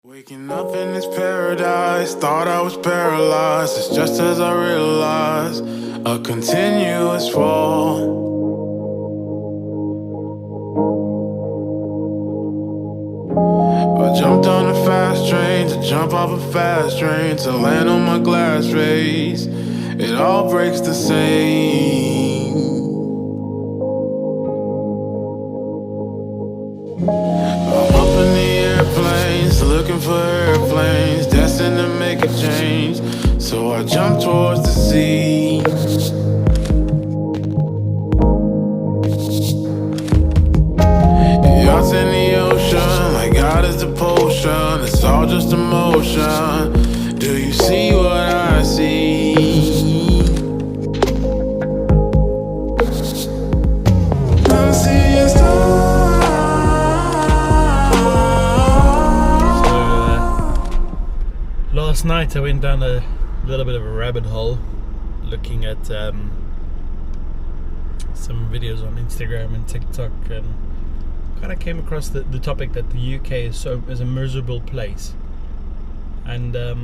Waking up in this paradise, thought I was paralyzed. It's just as I realized, a continuous fall. I jumped on a fast train to jump off a fast train to land on my glass face. It all breaks the same. I'm up in the airplanes, looking for airplanes, destined to make a change. So I jump towards the sea. Yachts in the ocean, like God is the potion. It's all just emotion. Do you see what I see? I see a star. Last night I went down a little bit of a rabbit hole looking at some videos on Instagram and TikTok, and kind of came across the topic that the UK is a miserable place. And I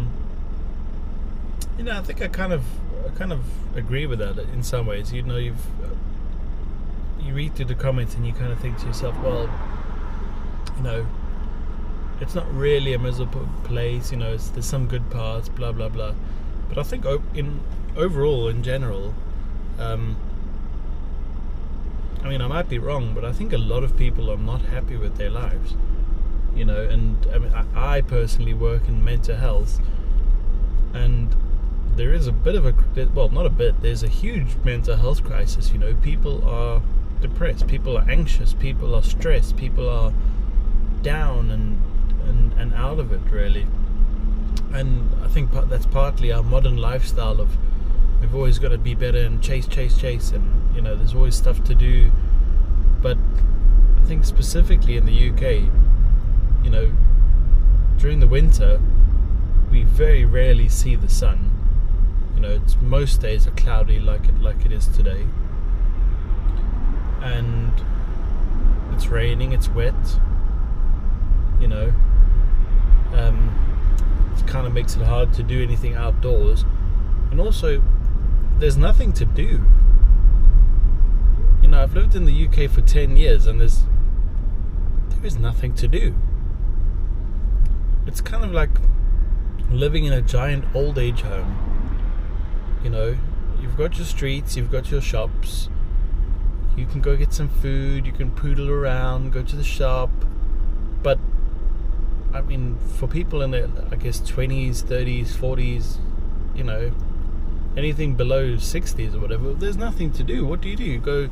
think I kind of agree with that in some ways. You read through the comments and you kind of think to yourself, well, it's not really a miserable place. There's some good parts, blah blah blah. But I think overall, in general, I might be wrong, but I think a lot of people are not happy with their lives. And I personally work in mental health, and there is a bit of there's a huge mental health crisis. People are depressed, people are anxious, people are stressed, people are down and out of it, really. And I think that's partly our modern lifestyle of we've always got to be better and chase, and there's always stuff to do. But I think specifically in the UK, during the winter we very rarely see the sun. It's most days are cloudy like it is today, and it's raining, it's wet. It kind of makes it hard to do anything outdoors, and also there's nothing to do. I've lived in the UK for 10 years and there is nothing to do. It's kind of like living in a giant old age home. You've got your streets, you've got your shops, you can go get some food, you can poodle around, go to the shop. But for people in their, 20s, 30s, 40s, anything below 60s or whatever, there's nothing to do. What do? You go,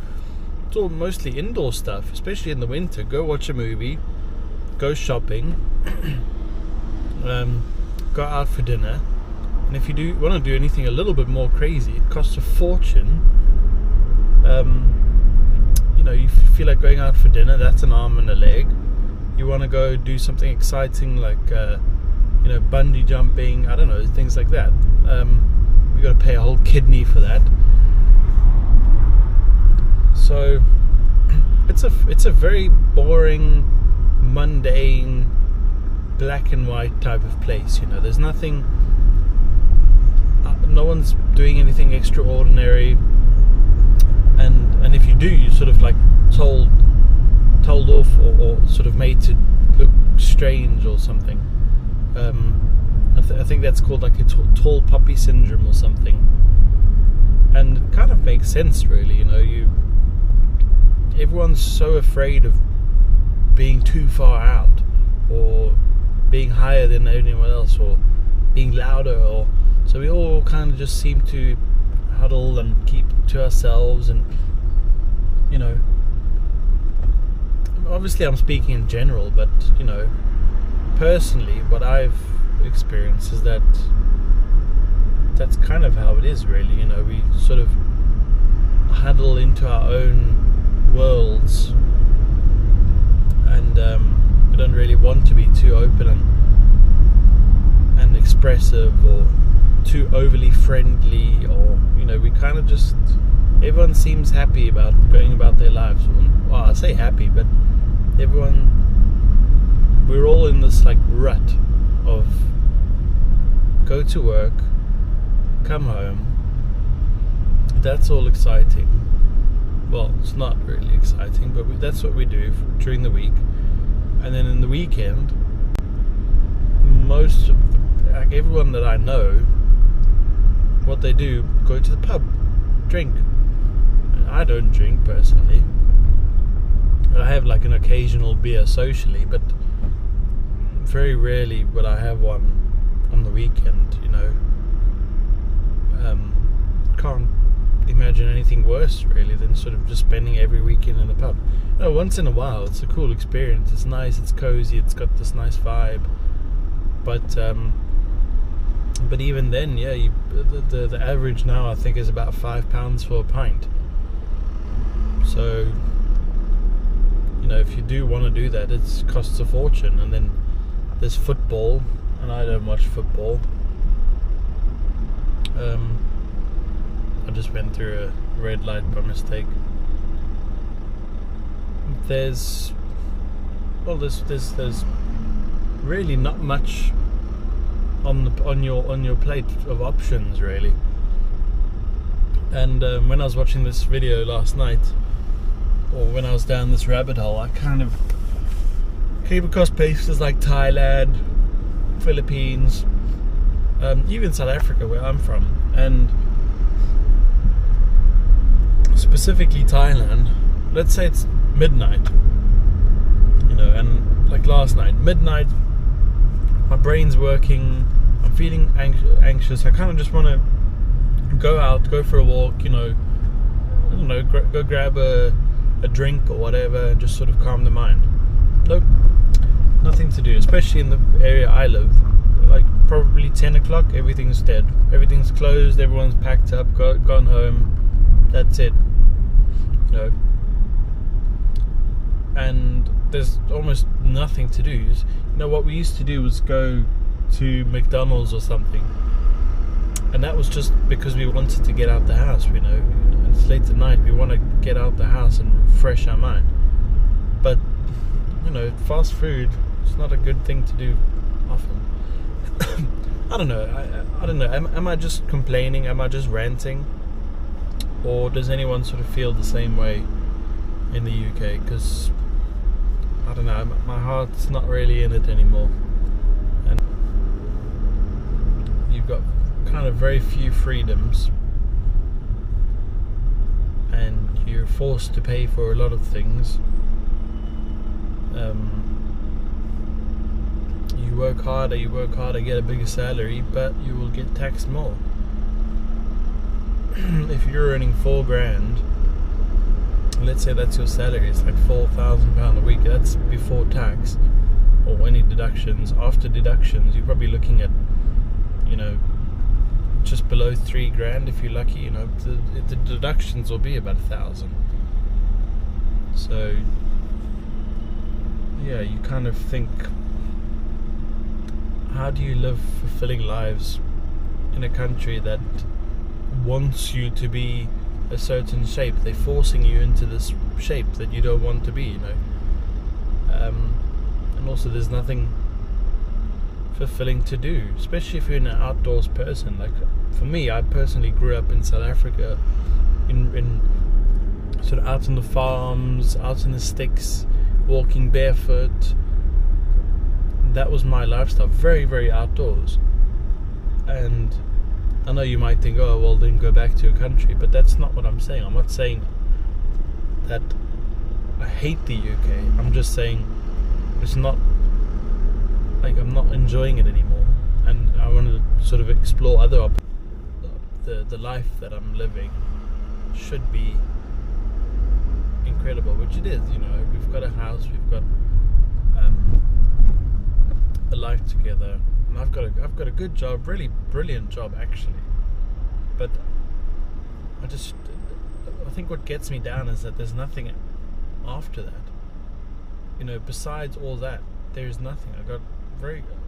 it's all mostly indoor stuff, especially in the winter. Go watch a movie, go shopping, go out for dinner. And if you want to do anything a little bit more crazy, it costs a fortune. You feel like going out for dinner, that's an arm and a leg. You want to go do something exciting like bungee jumping, I don't know, things like that. You got to pay a whole kidney for that. So it's a very boring, mundane, black and white type of place. There's nothing. No one's doing anything extraordinary, and if you do, you're sort of like told off or sort of made to look strange or something. I think that's called like a tall poppy syndrome or something, and it kind of makes sense, really. Everyone's so afraid of being too far out, or being higher than anyone else, or being louder, so we all kind of just seem to huddle and keep to ourselves. And obviously I'm speaking in general, but personally what I've experienced is that's kind of how it is, really. We sort of huddle into our own worlds, and we don't really want to be too open and expressive, or too overly friendly, or we kind of just, everyone seems happy about going about their lives. Well, I say happy, but we're all in this like rut go to work, come home. That's all exciting. Well, it's not really exciting, but that's what we do during the week. And then in the weekend, most of like everyone that I know, what they do, go to the pub, drink. I don't drink personally. I have like an occasional beer socially, but very rarely would I have one on the weekend, you know. Can't imagine anything worse really than sort of just spending every weekend in a pub. You know, once in a while it's a cool experience. It's nice, it's cozy, it's got this nice vibe. But even then, yeah, the average now I think is about £5 for a pint. So, you know, if you do want to do that, it costs a fortune. And then there's football, and I don't watch football. I just went through a red light by mistake. There's really not much on your plate of options really. And when I was watching this video last night, or when I was down this rabbit hole, I kind of came across places like Thailand, Philippines, even South Africa where I'm from, and specifically Thailand. Let's say it's midnight, you know, and like last night, midnight, my brain's working, I'm feeling anxious, I kind of just want to go out, go for a walk, you know, I don't know, go grab a drink or whatever and just sort of calm the mind. Nope, nothing to do, especially in the area I live. Like probably 10 o'clock, everything's dead, everything's closed, everyone's packed up, gone home, that's it, you know. And there's almost nothing to do. You know, what we used to do was go to McDonald's or something, and that was just because we wanted to get out the house, you know. It's late at night, we want to get out the house and refresh our mind. But, you know, fast food, it's not a good thing to do often. I don't know, I don't know, am I just complaining, am I just ranting? Or does anyone sort of feel the same way in the UK? Because, I don't know, my heart's not really in it anymore. And you've got kind of very few freedoms, and you're forced to pay for a lot of things. You work harder, get a bigger salary, but you will get taxed more. If you're earning $4,000, let's say that's your salary, it's like £4,000 a week, that's before tax or any deductions. After deductions, you're probably looking at, you know, just below $3,000 if you're lucky. You know, the deductions will be about 1,000. So yeah, you kind of think, how do you live fulfilling lives in a country that wants you to be a certain shape? They're forcing you into this shape that you don't want to be, you know. And also there's nothing fulfilling to do, especially if you're an outdoors person. Like for me, I personally grew up in South Africa, in sort of out on the farms, out in the sticks, walking barefoot. That was my lifestyle, very, very outdoors. And I know you might think, oh, well, then go back to your country, but that's not what I'm saying. I'm not saying that I hate the UK. I'm just saying it's not, like, I'm not enjoying it anymore, and I want to sort of explore other the life that I'm living should be incredible, which it is. You know, we've got a house, we've got a life together. And I've got a good job, really brilliant job actually. But I think what gets me down is that there's nothing after that. You know, besides all that, there's nothing. I've got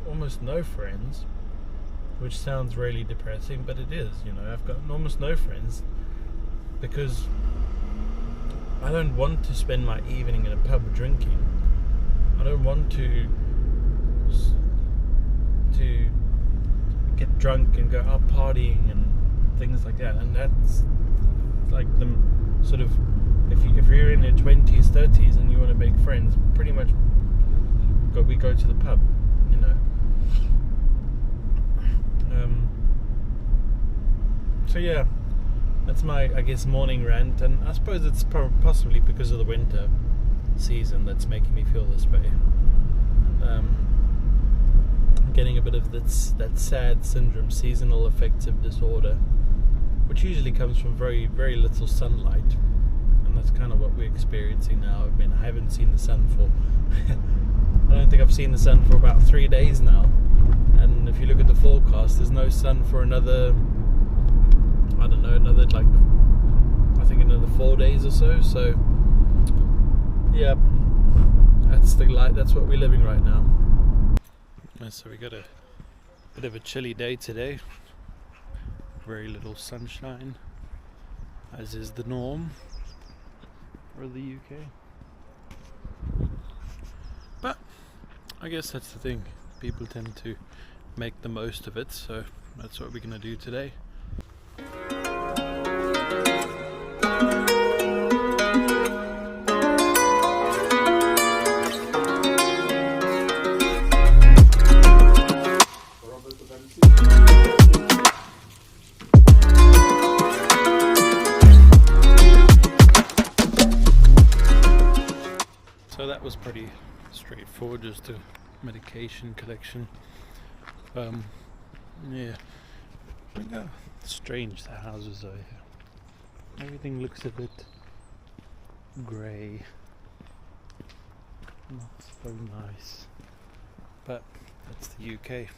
almost no friends, which sounds really depressing, but it is. You know, I've got almost no friends because I don't want to spend my evening in a pub drinking. I don't want to get drunk and go out partying and things like that. And that's like the sort of, if you're in your 20s, 30s and you want to make friends, pretty much we go to the pub, you know. So yeah, that's my, I guess, morning rant, and I suppose it's possibly because of the winter season that's making me feel this way. I'm getting a bit of that sad syndrome, seasonal affective disorder, which usually comes from very, very little sunlight, and that's kind of what we're experiencing now. I mean, I haven't seen the sun for I don't think I've seen the sun for about 3 days now, and if you look at the forecast, there's no sun for another, I don't know, another 4 days or so. So yeah, that's what we're living right now. So we got a bit of a chilly day today, very little sunshine, as is the norm for the UK. But I guess that's the thing, people tend to make the most of it, so that's what we're going to do today. So that was pretty straightforward, just a medication collection. Yeah, strange the houses are here. Everything looks a bit grey, not so nice, but that's the UK.